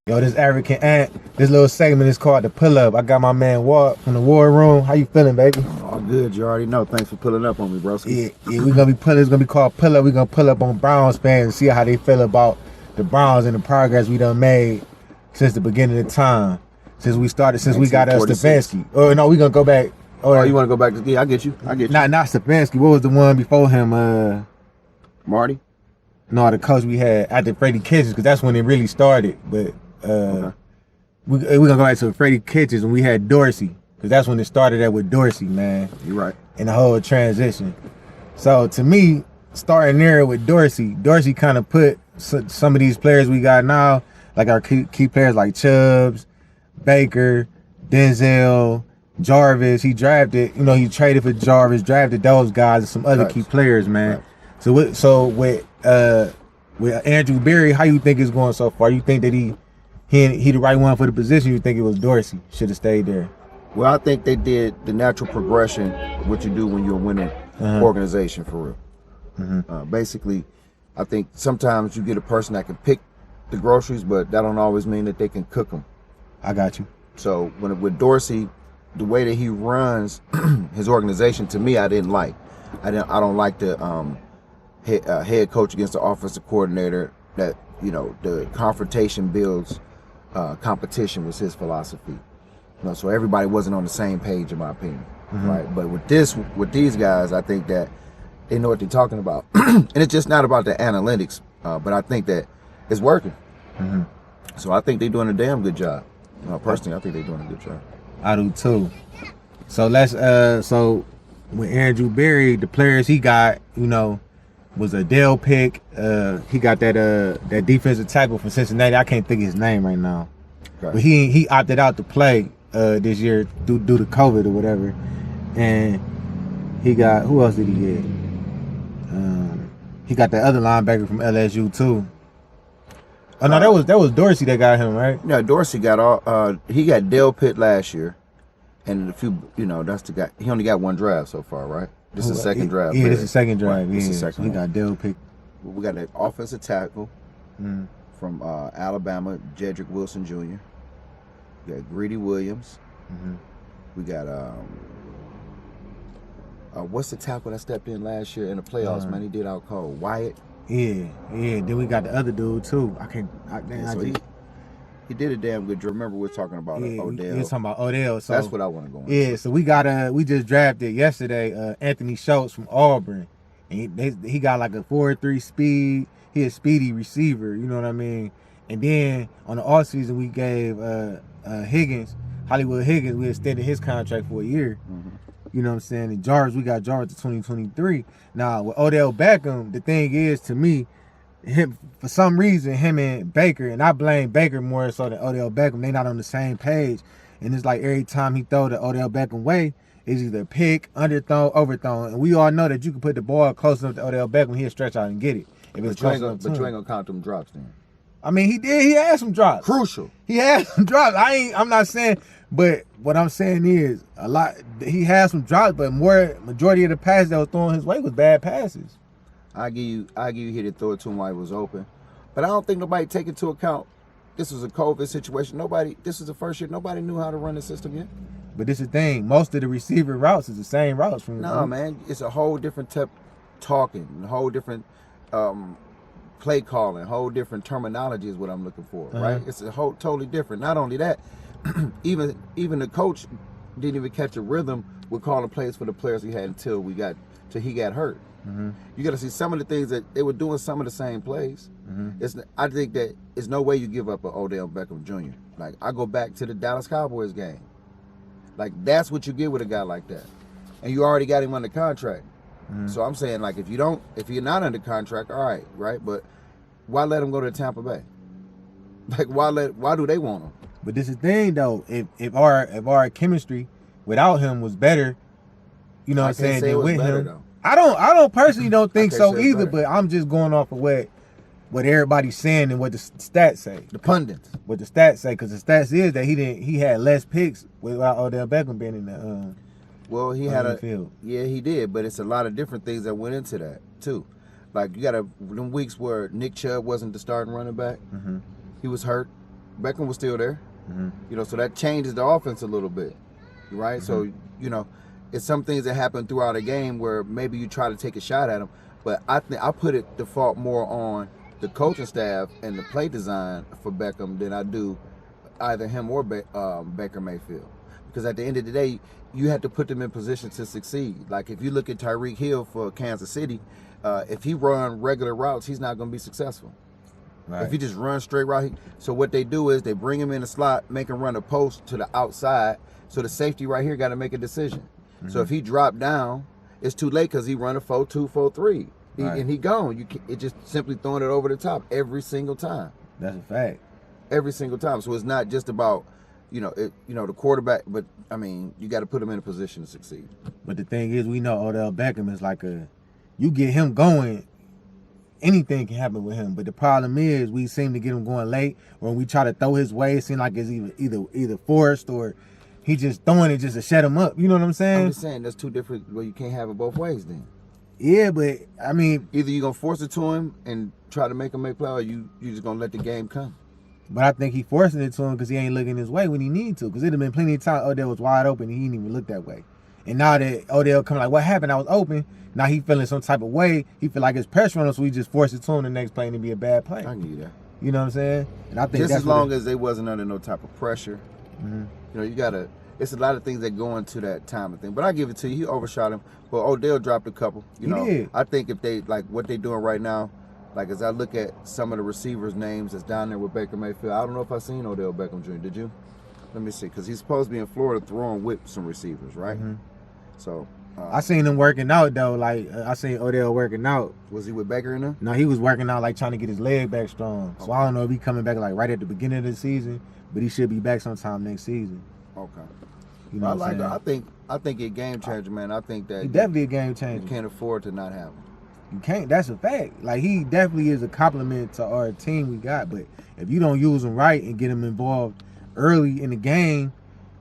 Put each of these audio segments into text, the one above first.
Yo, this African Ant, this little segment is called the Pull Up. I got my man Walt from the War Room. How you feeling, baby? All good. You already know. Thanks for pulling up on me, bro. Yeah, we gonna be pulling. It's gonna be called Pull Up. We gonna pull up on Browns fans and see how they feel about the Browns and the progress we done made since the beginning of time. Since we started, since we got Stefanski. Oh no, we gonna go back. Oh, you want to go back to? Yeah, I get you. Not Stefanski. What was the one before him? Marty. No, the coach we had after Freddie Kitchens, because that's when it really started. But Okay. we gonna go back to Freddie Kitchens when we had Dorsey, because that's when it started at with Dorsey, man. You're right. And the whole transition. So to me, starting there with Dorsey kind of put some of these players we got now, like our key players like Chubbs, Baker, Denzel, Jarvis. He drafted, he traded for Jarvis, drafted those guys and some other key players, man. Right. So with Andrew Berry, how you think it's going so far? You think that he the right one for the position? You think it was Dorsey should have stayed there? Well, I think they did the natural progression, what you do when you're a winning organization, for real. Basically, I think sometimes you get a person that can pick the groceries, but that don't always mean that they can cook them. I got you. So with Dorsey, the way that he runs his organization, to me, I didn't like. I don't like the head coach against the offensive coordinator. That the confrontation builds competition was his philosophy. So everybody wasn't on the same page, in my opinion, right? But with these guys, I think that they know what they're talking about, and it's just not about the analytics. But I think that it's working. So I think they're doing a damn good job. Personally, I think they're doing a good job. I do too. So let's so with Andrew Berry, the players he got, was a Dale pick. He got that defensive tackle from Cincinnati. I can't think of his name right now. Okay. But he opted out to play this year due to COVID or whatever. And he got, who else did he get? He got the other linebacker from LSU too. Oh no, that was Dorsey that got him, right? Yeah, Dorsey got he got Dale Pitt last year, and a few, that's the guy. He only got one draft so far, right? This is the second draft. Yeah, this is the second draft. Right. This is the second. He got Dale Pitt. We got an offensive tackle from Alabama, Jedrick Wilson Jr. We got Greedy Williams. We got what's the tackle that stepped in last year in the playoffs? Man, he did out cold. Wyatt. Yeah. Then we got the other dude too. He did a damn good job. Remember, we were talking about Odell. We were talking about Odell. So that's what I want to go on. Yeah, so we just drafted yesterday Anthony Schultz from Auburn. And he got like a 4.3 speed. He a speedy receiver, you know what I mean? And then on the offseason, we gave Hollywood Higgins, we extended his contract for a year. You know what I'm saying? And Jarvis, we got Jarvis to 2023. Now, with Odell Beckham, the thing is, to me, for some reason, him and Baker, and I blame Baker more so than Odell Beckham, they not on the same page. And it's like every time he throw the Odell Beckham way, it's either pick, underthrown, overthrown. And we all know that you can put the ball close enough to Odell Beckham, he'll stretch out and get it. But you ain't gonna count them drops then. I mean, he did. He had some drops. Crucial. He had some drops. I'm not saying, but what I'm saying is he had some drops, but majority of the passes that was thrown his way was bad passes. I give you he did throw it to him while he was open. But I don't think nobody take into account this was a COVID situation. This is the first year nobody knew how to run the system yet. But this is the thing, most of the receiver routes is the same routes from man, it's a whole different type talking, a whole different play calling, whole different terminology is what I'm looking for, right? It's a whole totally different. Not only that, even the coach didn't even catch a rhythm with calling plays for the players he had until he got hurt. You got to see some of the things that they were doing, some of the same plays. I think that there's no way you give up an Odell Beckham Jr. Like, I go back to the Dallas Cowboys game. Like, that's what you get with a guy like that, and you already got him under contract. So I'm saying, like, if you're not under contract, all right, but why let him go to Tampa Bay? Like, why do they want him? But this is the thing though, if our chemistry without him was better, you know what I'm saying, than with him. Though. I don't personally don't think so either, but I'm just going off of what everybody's saying and what the stats say. The pundits. What the stats say, because the stats is that he had less picks without Odell Beckham being in the well, he had field. Yeah, he did, but it's a lot of different things that went into that too. Like, you got them weeks where Nick Chubb wasn't the starting running back. He was hurt. Beckham was still there. Mm-hmm. You know, so that changes the offense a little bit, right? So, you know, it's some things that happen throughout a game where maybe you try to take a shot at them, but I think I put it the fault more on the coaching staff and the play design for Beckham than I do either him or Baker Mayfield. Because at the end of the day, you have to put them in position to succeed. Like if you look at Tyreek Hill for Kansas City, if he run regular routes, he's not going to be successful. Right. If he just runs straight route, so what they do is they bring him in the slot, make him run a post to the outside. So the safety right here got to make a decision. Mm-hmm. So if he dropped down, it's too late because he run a 4-2, 4-3, and he gone. It just simply throwing it over the top every single time. That's a fact. Every single time. So it's not just about the quarterback, but I mean you got to put him in a position to succeed. But the thing is, we know Odell Beckham is like you get him going. Anything can happen with him, but the problem is we seem to get him going late. When we try to throw his way, it seems like it's either forced or he just throwing it just to shut him up. You know what I'm saying? I'm just saying that's two different. Well, you can't have it both ways then. Yeah, but I mean, either you're gonna force it to him and try to make him make play, or you just gonna let the game come. But I think he forcing it to him because he ain't looking his way when he need to. Because it'd have been plenty of time Odell was wide open and he didn't even look that way. And now that Odell come like, what happened? I was open. Now he feeling some type of way. He feel like it's pressure on him, so he just force it to him the next play and it be a bad play. I get that. You know what I'm saying? And I think just as long as they wasn't under no type of pressure. Mm-hmm. You know, you gotta. It's a lot of things that go into that time of thing. But I give it to you. He overshot him. But Odell dropped a couple. You know, did. I think if they like what they doing right now, like as I look at some of the receivers' names that's down there with Baker Mayfield, I don't know if I seen Odell Beckham Jr. Did you? Let me see, because he's supposed to be in Florida throwing with some receivers, right? Mm-hmm. So. I seen him working out though. Like I seen Odell working out. Was he with Baker in there? No, he was working out like trying to get his leg back strong. So I don't know if he coming back like right at the beginning of the season, but he should be back sometime next season. Okay. You know what I'm saying? I think a game changer, man. I think that he definitely a game changer. You can't afford to not have him. You can't. That's a fact. Like he definitely is a compliment to our team we got. But if you don't use him right and get him involved early in the game.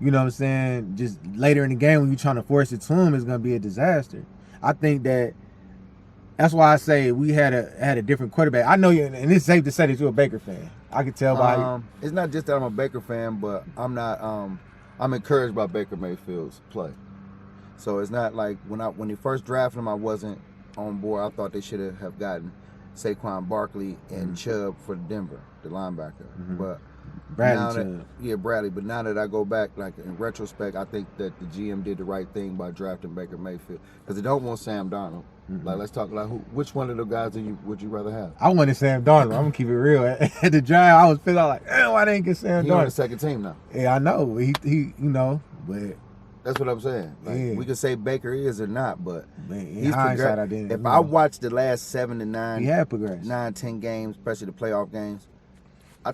You know what I'm saying? Just later in the game when you're trying to force it to him, it's going to be a disaster. I think that's why I say we had a different quarterback. I know you, and it's safe to say that you're a Baker fan. I can tell by it's not just that I'm a Baker fan, but I'm not. I'm encouraged by Baker Mayfield's play. So it's not like when he first drafted him, I wasn't on board. I thought they should have gotten Saquon Barkley and Chubb for Denver, the linebacker. Mm-hmm. But Bradley. But now that I go back, like in retrospect, I think that the GM did the right thing by drafting Baker Mayfield because they don't want Sam Darnold. Mm-hmm. Like let's talk like which one of the guys would you rather have? I wanted Sam Darnold. I'm gonna keep it real. At the draft, I was feeling like, why they didn't get Sam Darnold? He's on the second team now. Yeah, I know. He you know, but that's what I'm saying. Like, we can say Baker is or not, but he's progressed. If I watch the last 7 to 9, he had progressed. 9-10 games, especially the playoff games. I'm a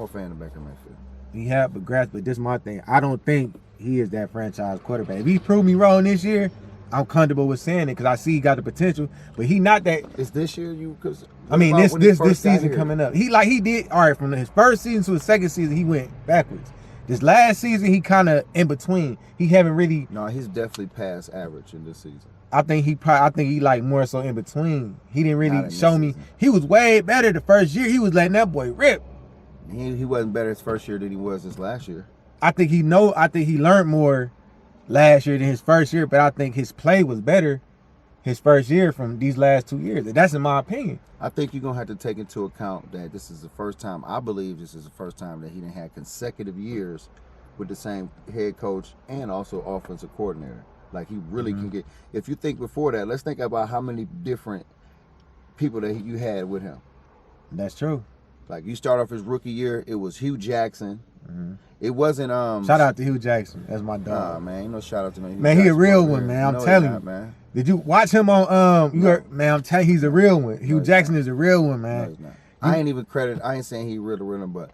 fan of Baker Mayfield. He had progressed, but this is my thing. I don't think he is that franchise quarterback. If he proved me wrong this year, I'm comfortable with saying it because I see he got the potential. But he not that. Is this year this season coming up? He did all right from his first season to his second season. He went backwards. This last season, he kind of in between. He haven't really. No, he's definitely past average in this season. I think he like more so in between. He didn't really show me. He was way better the first year. He was letting that boy rip. He wasn't better his first year than he was his last year. I think he learned more last year than his first year, but I think his play was better his first year from these last 2 years. That's in my opinion. I think you're going to have to take into account that this is the first time, I believe this is the first time that he didn't have consecutive years with the same head coach and also offensive coordinator. Like he really can get, if you think before that, let's think about how many different people that you had with him. That's true. Like you start off his rookie year, it was Hugh Jackson. Mm-hmm. It wasn't shout out to Hugh Jackson. That's my dog. Nah, man, ain't no shout out to me. Man, he a real one, man. I'm telling you, man. Did you watch him on man, I'm telling you, he's a real one. Hugh Jackson is a real one, man. No, he's not. I ain't saying he real one, but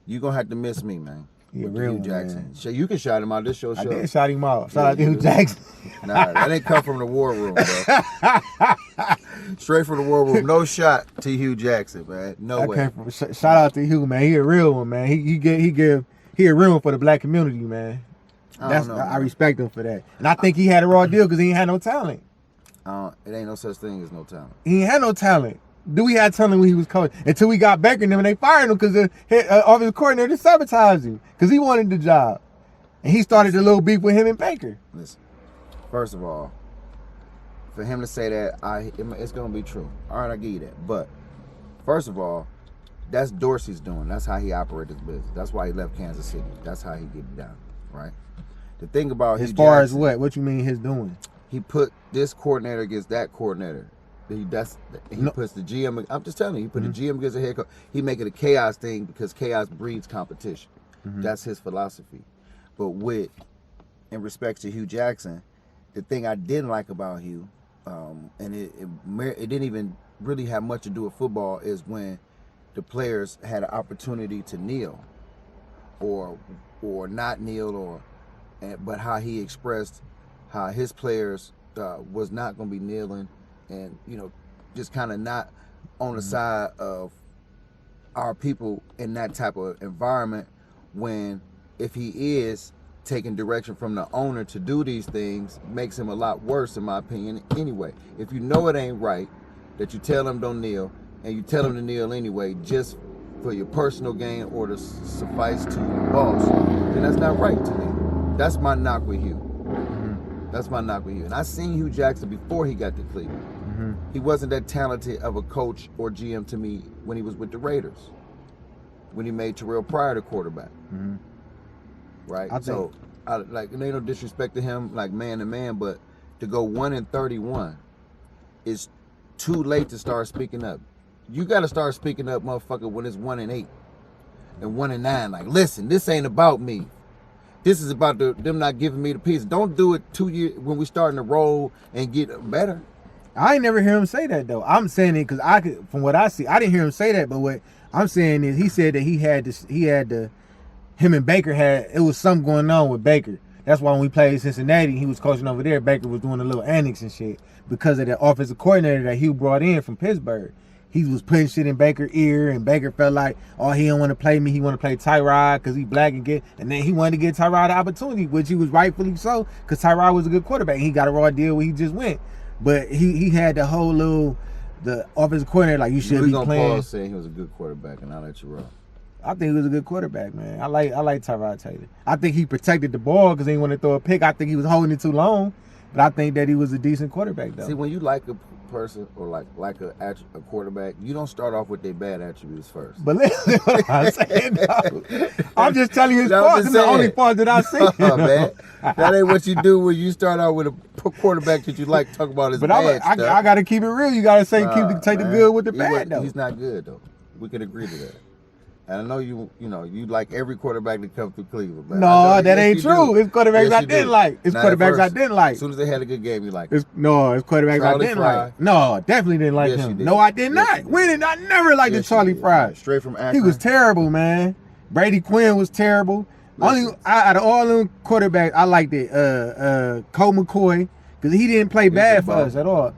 you gonna have to miss me, man. He a real Hugh Jackson. Man. You can shout him out. This show. I did shout him out. Shout out to Hugh Jackson. Nah, that ain't come from the war room, bro. Straight from the war room. No shot to Hugh Jackson, man. No way. Shout out to Hugh, man. He a real one, man. He a real one for the black community, man. I respect him for that. And I think he had a raw deal because he ain't had no talent. It ain't no such thing as no talent. He ain't had no talent. Do we have telling when he was coaching until we got Baker and them and they fired him because the offensive coordinator sabotaged him because he wanted the job, and he started a little beef with him and Baker. Listen, first of all, for him to say that, it's gonna be true. All right, I give you that. But first of all, that's Dorsey's doing. That's how he operated his business. That's why he left Kansas City. That's how he get it down, right? The thing about as far as what you mean his doing? He put this coordinator against that coordinator. He puts the GM. I'm just telling you, he put the GM against the head coach. He make it a chaos thing because chaos breeds competition. That's his philosophy. But in respect to Hugh Jackson, the thing I didn't like about Hugh, and it didn't even really have much to do with football, is when the players had an opportunity to kneel, or not kneel, but how he expressed how his players was not going to be kneeling, and just kind of not on the side of our people in that type of environment. When if he is taking direction from the owner to do these things, makes him a lot worse, in my opinion. Anyway, if you know it ain't right, that you tell him don't kneel, and you tell him to kneel anyway, just for your personal gain or to suffice to your boss, then that's not right to me. That's my knock with Hugh. That's my knock with Hugh. And I seen Hugh Jackson before he got to Cleveland. He wasn't that talented of a coach or GM to me when he was with the Raiders, when he made Terrell Pryor the quarterback. Right? So, and ain't no disrespect to him, like man to man, but to go 1-31 is too late to start speaking up. You got to start speaking up, motherfucker, when it's 1-8 and 1-9. Like, listen, this ain't about me. This is about them not giving me the piece. Don't do it 2 years when we starting to roll and get better. I ain't never hear him say that though. I'm saying it because from what I see, I didn't hear him say that. But what I'm saying is, he said that him and Baker it was something going on with Baker. That's why when we played Cincinnati, he was coaching over there. Baker was doing a little annex and shit because of the offensive coordinator that Hugh brought in from Pittsburgh. He was putting shit in Baker's ear, and Baker felt like, oh, he don't want to play me. He want to play Tyrod because he black and then he wanted to get Tyrod the opportunity, which he was rightfully so, because Tyrod was a good quarterback. He got a raw deal where he just went, but he had the whole the offensive coordinator like, you should be playing. Paul saying he was a good quarterback, and I'll let you roll. I think he was a good quarterback, man. I like Tyrod Taylor. I think he protected the ball because he didn't want to throw a pick. I think he was holding it too long, but I think that he was a decent quarterback though. See, when you like a person or like a quarterback, you don't start off with their bad attributes first. But listen what I'm saying, though. I'm just telling you his faults. It's the only fault that I see. Man, that ain't what you do when you start out with a quarterback that you like to talk about his bad stuff. I got to keep it real. You got to say take the good with the bad though. He's not good though. We can agree to that. And I know you like every quarterback that comes through Cleveland. Man. No, that ain't true. It's quarterbacks I didn't like. It's quarterbacks I didn't like. As soon as they had a good game, you like. It's quarterbacks I didn't like. No, definitely didn't like him. No, I did not. I never liked the Charlie Fry. Straight from Akron. He was terrible, man. Brady Quinn was terrible. Out of all them quarterbacks, I liked it. Colt McCoy, because he didn't play bad for us at all.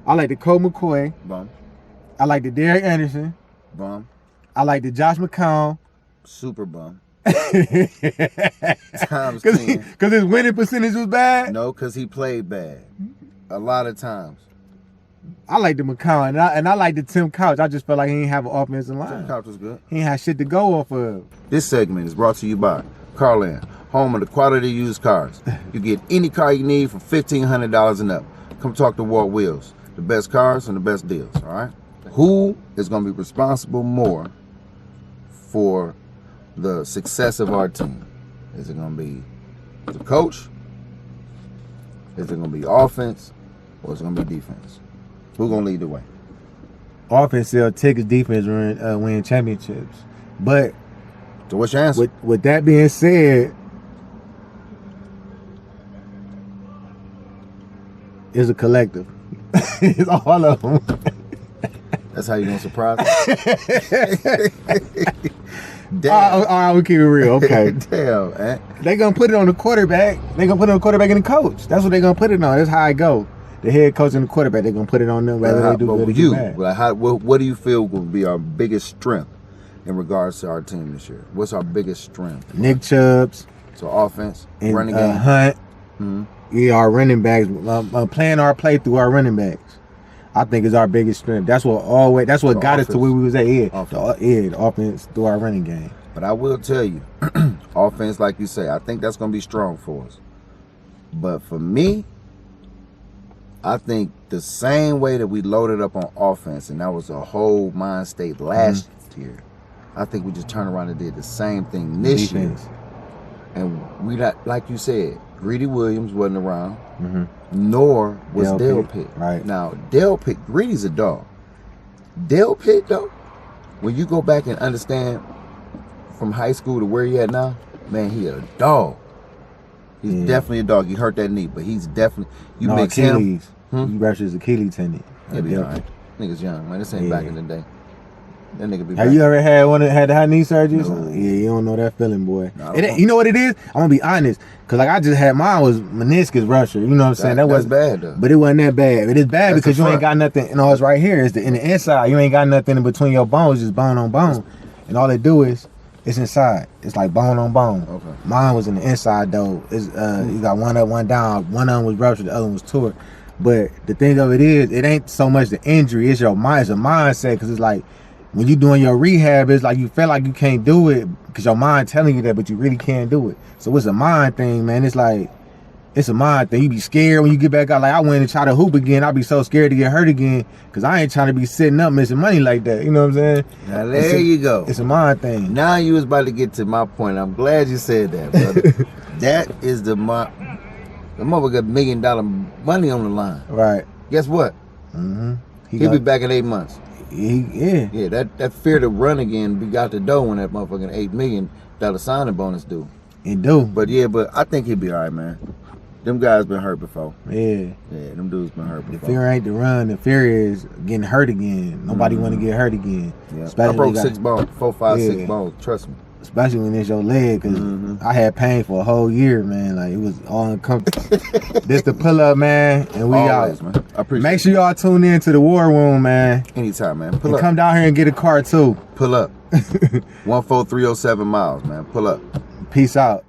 I liked the Colt McCoy. Bum. I liked the Derek Anderson. Bum. I like the Josh McCown. Super bum. Times 10. Because his winning percentage was bad? No, because he played bad. A lot of times. I like the McCown, and I like the Tim Couch. I just felt like he didn't have an offensive line. Tim Couch was good. He ain't had shit to go off of. This segment is brought to you by Carland, home of the quality used cars. You get any car you need for $1,500 and up. Come talk to Walt Wheels. The best cars and the best deals, all right? Who is going to be responsible more for the success of our team? Is it going to be the coach? Is it going to be offense? Or is it going to be defense? Who's going to lead the way? Offense sell tickets, defense win championships. But so what's your answer? With that being said, it's a collective. It's all of them. That's how you gonna surprise me? Damn. All right, we'll keep it real. Okay. Damn, man. They gonna put it on the quarterback. They gonna put it on the quarterback and the coach. That's what they gonna put it on. That's how I go. The head coach and the quarterback, they gonna put it on them whether they do good or do bad. What do you feel will be our biggest strength in regards to our team this year? What's our biggest strength? Nick Chubbs. So offense, and, running game. Hunt. Mm-hmm. Yeah, our running backs. Playing our play through our running backs. I think is our biggest strength. That's what got us to where we was at. Yeah, the offense through our running game. But I will tell you, offense, like you say, I think that's going to be strong for us. But for me, I think the same way that we loaded up on offense, and that was a whole mind state last year, I think we just turned around and did the same thing this year. And we not, like you said, Greedy Williams wasn't around, nor was Dale Pitt. Right. Now, Dale Pitt, Greedy's a dog. Dale Pitt, though, when you go back and understand from high school to where he at now, man, he a dog. He's definitely a dog. He hurt that knee, but he's definitely, you mix Achilles. He ruptured his Achilles tendon. He'll be all right. Nigga's young, man. This ain't back in the day. That nigga be Have you ever had the high knee surgery? No. Yeah, you don't know that feeling, boy. No, you know what it is? I'm gonna be honest, cause like I just had mine was meniscus rupture. You know what I'm saying? That was bad though. But it wasn't that bad. It is bad because you ain't got nothing. You know, it's right here. It's in the inside. You ain't got nothing in between your bones. Just bone on bone, and all they do is it's inside. It's like bone on bone. Okay. Mine was in the inside though. It's you got one up, one down. One of them was ruptured. The other one was tore. But the thing of it is, it ain't so much the injury. It's your mind. It's a mindset. Cause it's like, when you doing your rehab, it's like you feel like you can't do it because your mind telling you that, but you really can't do it. So it's a mind thing, man. It's like, it's a mind thing. You be scared when you get back out. Like I went and try to hoop again. I'll be so scared to get hurt again because I ain't trying to be sitting up missing money like that. You know what I'm saying? Now there you go. It's a mind thing. Now you was about to get to my point. I'm glad you said that, brother. That is the mother got $1 million money on the line. Right. Guess what? He'll be back in 8 months. Yeah, that fear to run again be got the dough when that motherfucking $8 million signing bonus due. It do. But I think he'll be all right, man. Them guys been hurt before. Yeah, them dudes been hurt before. The fear ain't the run. The fear is getting hurt again. Nobody want to get hurt again. Yeah. I broke 6 bones, 4, 5, 6 bones. Trust me. Especially when it's your leg, because I had pain for a whole year, man. Like, it was all uncomfortable. This the pull up, man, and we always, out. Man. I appreciate Make sure y'all tune in to the War Room, man. Anytime, man. Pull and up. Come down here and get a car, too. Pull up. 14307 miles, man. Pull up. Peace out.